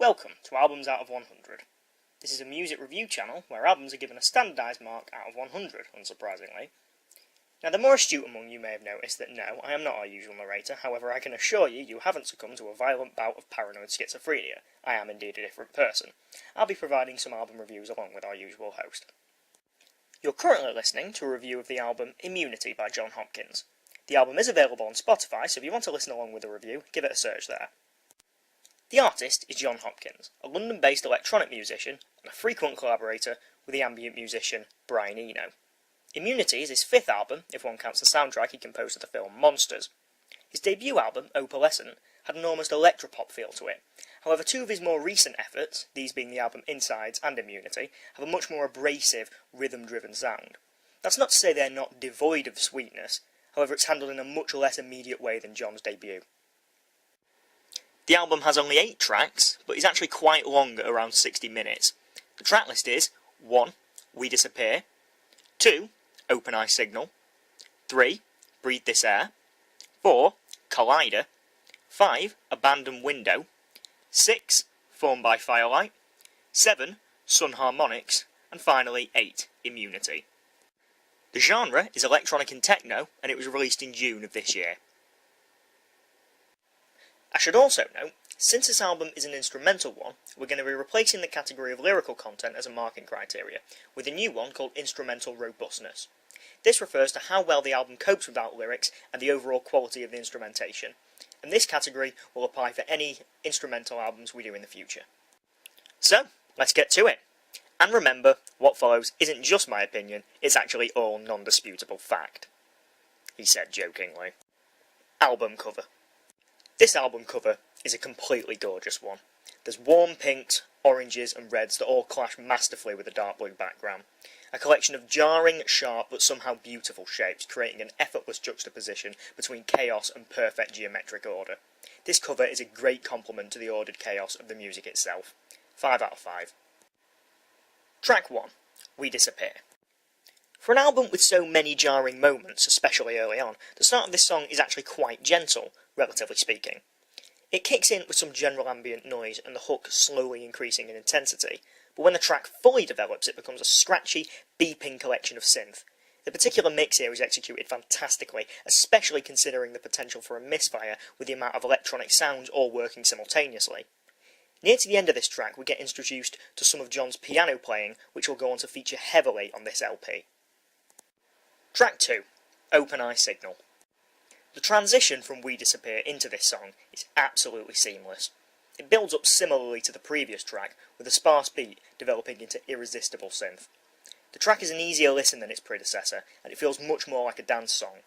Welcome to Albums Out of 100. This is a music review channel where albums are given a standardised mark out of 100, unsurprisingly. Now, the more astute among you may have noticed that no, I am not our usual narrator, however I can assure you you haven't succumbed to a violent bout of paranoid schizophrenia. I am indeed a different person. I'll be providing some album reviews along with our usual host. You're currently listening to a review of the album Immunity by Jon Hopkins. The album is available on Spotify, so if you want to listen along with the review, give it a search there. The artist is Jon Hopkins, a London-based electronic musician and a frequent collaborator with the ambient musician Brian Eno. Immunity is his fifth album, if one counts the soundtrack he composed of the film Monsters. His debut album, Opalescent, had an almost electropop feel to it. However, two of his more recent efforts, these being the album Insides and Immunity, have a much more abrasive, rhythm-driven sound. That's not to say they're not devoid of sweetness, however it's handled in a much less immediate way than Jon's debut. The album has only 8 tracks, but is actually quite long at around 60 minutes. The track list is 1. We Disappear, 2. Open Eye Signal, 3. Breathe This Air, 4. Collider, 5. Abandoned Window, 6. Formed by Firelight, 7. Sun Harmonics, and finally 8. Immunity. The genre is electronic and techno, and it was released in June of this year. I should also note, since this album is an instrumental one, we're going to be replacing the category of lyrical content as a marking criteria, with a new one called instrumental robustness. This refers to how well the album copes without lyrics and the overall quality of the instrumentation, and this category will apply for any instrumental albums we do in the future. So, let's get to it. And remember, what follows isn't just my opinion, it's actually all non-disputable fact. He said jokingly. Album cover. This album cover is a completely gorgeous one. There's warm pinks, oranges and reds that all clash masterfully with a dark blue background. A collection of jarring, sharp but somehow beautiful shapes creating an effortless juxtaposition between chaos and perfect geometric order. This cover is a great complement to the ordered chaos of the music itself. 5 out of 5. Track 1. We Disappear. For an album with so many jarring moments, especially early on, the start of this song is actually quite gentle, relatively speaking. It kicks in with some general ambient noise and the hook slowly increasing in intensity, but when the track fully develops it becomes a scratchy, beeping collection of synth. The particular mix here is executed fantastically, especially considering the potential for a misfire with the amount of electronic sounds all working simultaneously. Near to the end of this track we get introduced to some of Jon's piano playing, which will go on to feature heavily on this LP. Track 2. Open Eye Signal. The transition from We Disappear into this song is absolutely seamless. It builds up similarly to the previous track, with a sparse beat developing into irresistible synth. The track is an easier listen than its predecessor, and it feels much more like a dance song.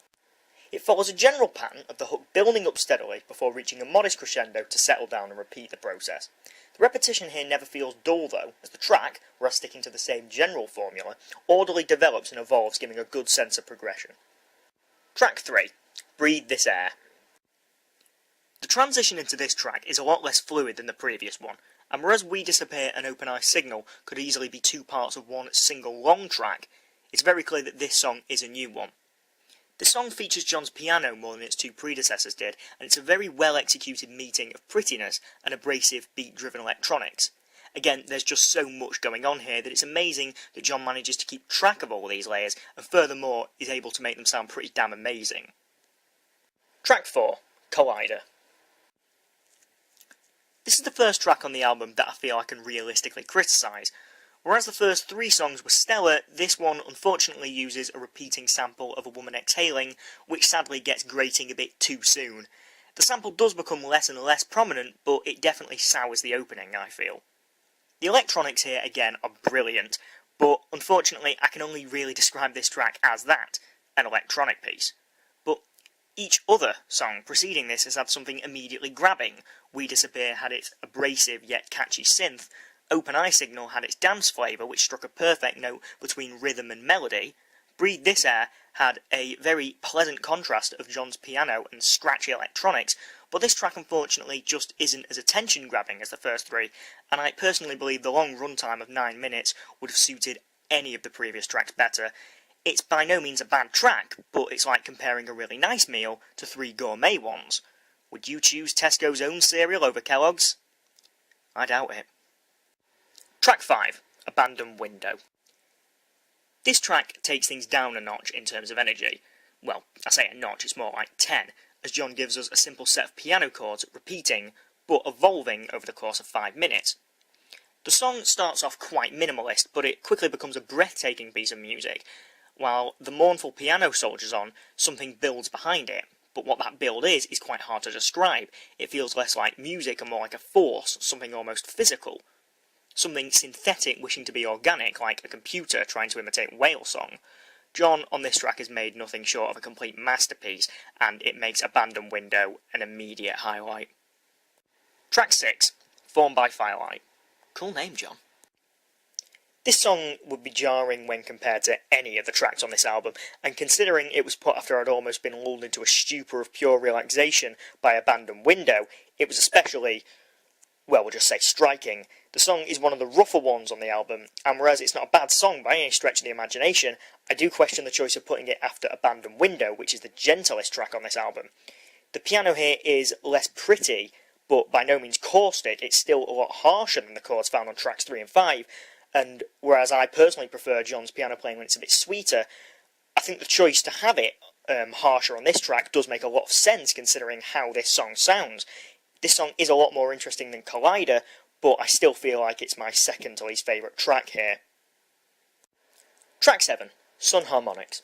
It follows a general pattern of the hook building up steadily before reaching a modest crescendo to settle down and repeat the process. The repetition here never feels dull though, as the track, whereas sticking to the same general formula, orderly develops and evolves, giving a good sense of progression. Track 3. Breathe This Air. The transition into this track is a lot less fluid than the previous one, and whereas We Disappear and Open Eye Signal could easily be two parts of one single long track, it's very clear that this song is a new one. The song features Jon's piano more than its two predecessors did, and it's a very well executed meeting of prettiness and abrasive beat-driven electronics. Again, there's just so much going on here that it's amazing that Jon manages to keep track of all these layers, and furthermore is able to make them sound pretty damn amazing. Track 4. Collider. This is the first track on the album that I feel I can realistically criticise. Whereas the first 3 songs were stellar, this one unfortunately uses a repeating sample of a woman exhaling, which sadly gets grating a bit too soon. The sample does become less and less prominent, but it definitely sours the opening, I feel. The electronics here, again, are brilliant, but unfortunately I can only really describe this track as that, an electronic piece. But each other song preceding this has had something immediately grabbing. We Disappear had its abrasive yet catchy synth, Open Eye Signal had its dance flavour, which struck a perfect note between rhythm and melody. Breathe This Air had a very pleasant contrast of Jon's piano and scratchy electronics, but this track unfortunately just isn't as attention-grabbing as the first 3, and I personally believe the long runtime of 9 minutes would have suited any of the previous tracks better. It's by no means a bad track, but it's like comparing a really nice meal to 3 gourmet ones. Would you choose Tesco's own cereal over Kellogg's? I doubt it. Track 5, Abandoned Window. This track takes things down a notch in terms of energy. Well, I say a notch, it's more like 10, as Jon gives us a simple set of piano chords repeating, but evolving over the course of 5 minutes. The song starts off quite minimalist, but it quickly becomes a breathtaking piece of music. While the mournful piano soldiers on, something builds behind it, but what that build is quite hard to describe. It feels less like music and more like a force, something almost physical. Something synthetic wishing to be organic, like a computer trying to imitate whale song. Jon on this track has made nothing short of a complete masterpiece, and it makes Abandoned Window an immediate highlight. Track 6, Formed by Firelight. Cool name, Jon. This song would be jarring when compared to any of the tracks on this album, and considering it was put after I'd almost been lulled into a stupor of pure relaxation by Abandoned Window, it was especially, well, we'll just say striking. The song is one of the rougher ones on the album, and whereas it's not a bad song by any stretch of the imagination, I do question the choice of putting it after Abandoned Window, which is the gentlest track on this album. The piano here is less pretty, but by no means caustic. It's still a lot harsher than the chords found on tracks 3 and 5, and whereas I personally prefer Jon's piano playing when it's a bit sweeter, I think the choice to have it harsher on this track does make a lot of sense considering how this song sounds. This song is a lot more interesting than Collider, but I still feel like it's my second to least favourite track here. Track 7, Sun Harmonics.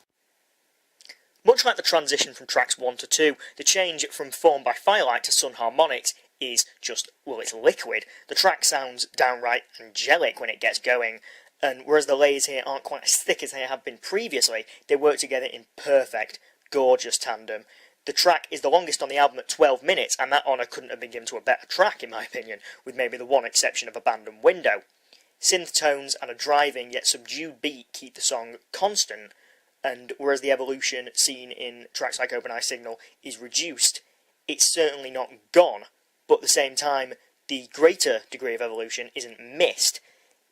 Much like the transition from tracks 1 to 2, the change from Formed by Firelight to Sun Harmonics is just, well, it's liquid. The track sounds downright angelic when it gets going, and whereas the layers here aren't quite as thick as they have been previously, they work together in perfect, gorgeous tandem. The track is the longest on the album at 12 minutes, and that honour couldn't have been given to a better track, in my opinion, with maybe the one exception of Abandoned Window. Synth tones and a driving yet subdued beat keep the song constant, and whereas the evolution seen in tracks like Open Eye Signal is reduced, it's certainly not gone, but at the same time, the greater degree of evolution isn't missed.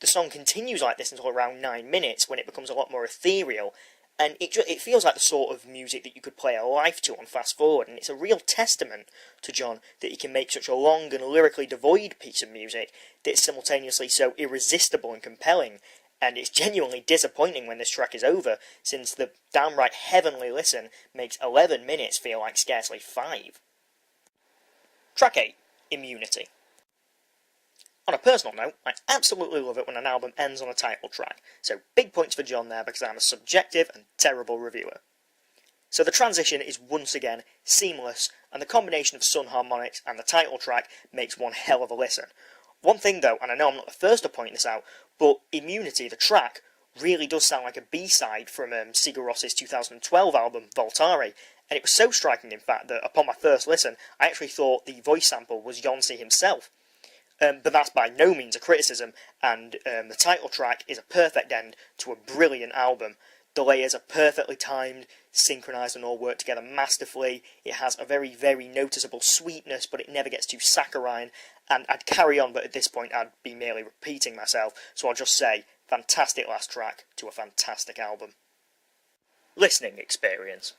The song continues like this until around 9 minutes, when it becomes a lot more ethereal, and it feels like the sort of music that you could play a life to on fast forward, and it's a real testament to Jon that he can make such a long and lyrically devoid piece of music that's simultaneously so irresistible and compelling, and it's genuinely disappointing when this track is over, since the downright heavenly listen makes 11 minutes feel like scarcely 5. Track 8, Immunity. On a personal note, I absolutely love it when an album ends on a title track, so big points for Jon there because I'm a subjective and terrible reviewer. So the transition is once again seamless, and the combination of Sun Harmonics and the title track makes one hell of a listen. One thing though, and I know I'm not the first to point this out, but Immunity, the track, really does sound like a B-side from Sigur Ros's 2012 album, Voltari, and it was so striking in fact that upon my first listen, I actually thought the voice sample was Jonsi himself. But that's by no means a criticism, and the title track is a perfect end to a brilliant album. The layers are perfectly timed, synchronised, and all work together masterfully. It has a very, very noticeable sweetness, but it never gets too saccharine, and I'd carry on, but at this point I'd be merely repeating myself, so I'll just say, fantastic last track to a fantastic album. Listening experience.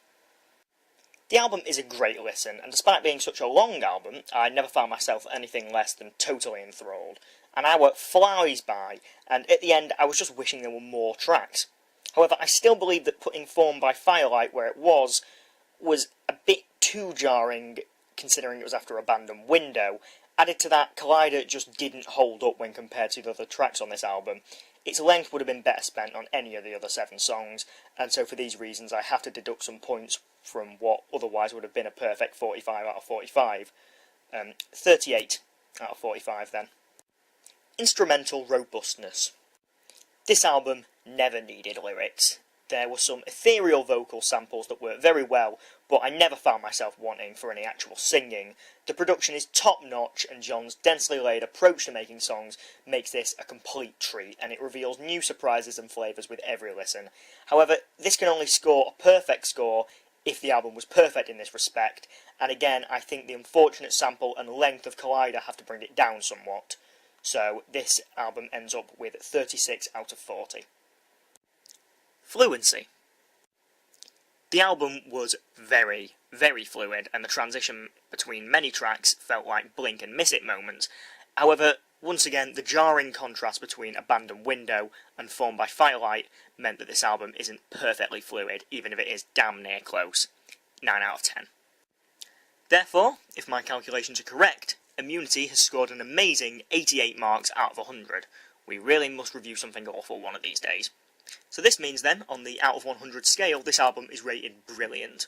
The album is a great listen, and despite being such a long album, I never found myself anything less than totally enthralled. An hour flies by, and at the end I was just wishing there were more tracks. However, I still believe that putting Formed by Firelight where it was a bit too jarring, considering it was after Abandoned Window. Added to that, Collider just didn't hold up when compared to the other tracks on this album. Its length would have been better spent on any of the other 7 songs, and so for these reasons I have to deduct some points from what otherwise would have been a perfect 45 out of 45. 38 out of 45 then. Instrumental robustness. This album never needed lyrics. There were some ethereal vocal samples that worked very well, but I never found myself wanting for any actual singing. The production is top-notch, and Jon's densely laid approach to making songs makes this a complete treat, and it reveals new surprises and flavours with every listen. However, this can only score a perfect score if the album was perfect in this respect, and again, I think the unfortunate sample and length of Collider have to bring it down somewhat. So, this album ends up with 36 out of 40. Fluency. The album was very, very fluid, and the transition between many tracks felt like blink and miss it moments. However, Once again, the jarring contrast between Abandoned Window and Formed by Firelight meant that this album isn't perfectly fluid, even if it is damn near close. 9 out of 10. Therefore, if my calculations are correct, Immunity has scored an amazing 88 marks out of 100. We really must review something awful one of these days. So this means then, on the out of 100 scale, this album is rated brilliant.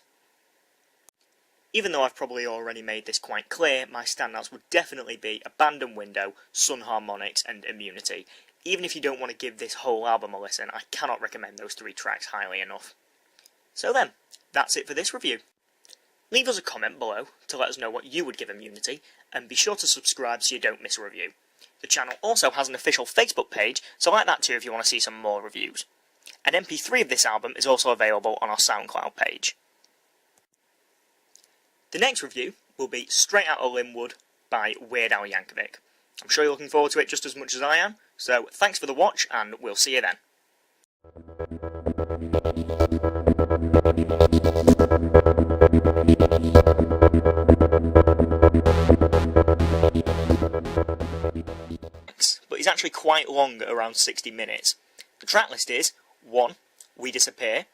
Even though I've probably already made this quite clear, my standouts would definitely be Abandoned Window, Sun Harmonics and Immunity. Even if you don't want to give this whole album a listen, I cannot recommend those 3 tracks highly enough. So then, that's it for this review. Leave us a comment below to let us know what you would give Immunity, and be sure to subscribe so you don't miss a review. The channel also has an official Facebook page, so like that too if you want to see some more reviews. An MP3 of this album is also available on our SoundCloud page. The next review will be Straight Outta Linwood by Weird Al Yankovic. I'm sure you're looking forward to it just as much as I am, so thanks for the watch and we'll see you then. But it's actually quite long at around 60 minutes. The track list is 1. We Disappear,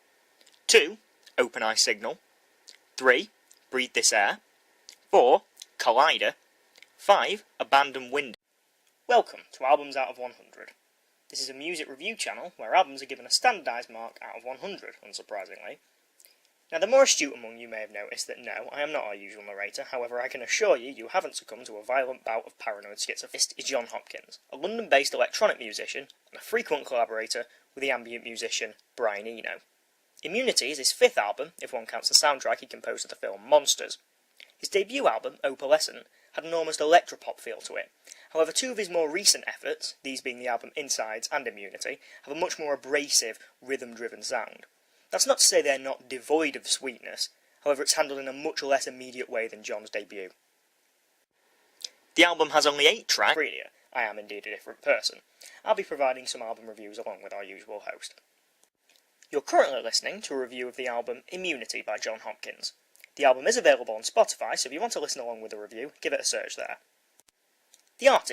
2. Open Eye Signal, 3. Breathe This Air, 4. Collider, 5. Abandoned Window. Welcome to Albums Out of 100. This is a music review channel where albums are given a standardised mark out of 100, unsurprisingly. Now the more astute among you may have noticed that no, I am not our usual narrator, however I can assure you you haven't succumbed to a violent bout of paranoid schizophrenia. This is Jon Hopkins, a London-based electronic musician and a frequent collaborator with the ambient musician Brian Eno. Immunity is his 5th album, if one counts the soundtrack he composed of the film Monsters. His debut album, Opalescent, had an almost electropop feel to it. However, 2 of his more recent efforts, these being the album Insides and Immunity, have a much more abrasive, rhythm-driven sound. That's not to say they're not devoid of sweetness, however it's handled in a much less immediate way than Jon's debut. The album has only 8 tracks. I am indeed a different person. I'll be providing some album reviews along with our usual host. You're currently listening to a review of the album Immunity by Jon Hopkins. The album is available on Spotify, so if you want to listen along with the review, give it a search there. The artist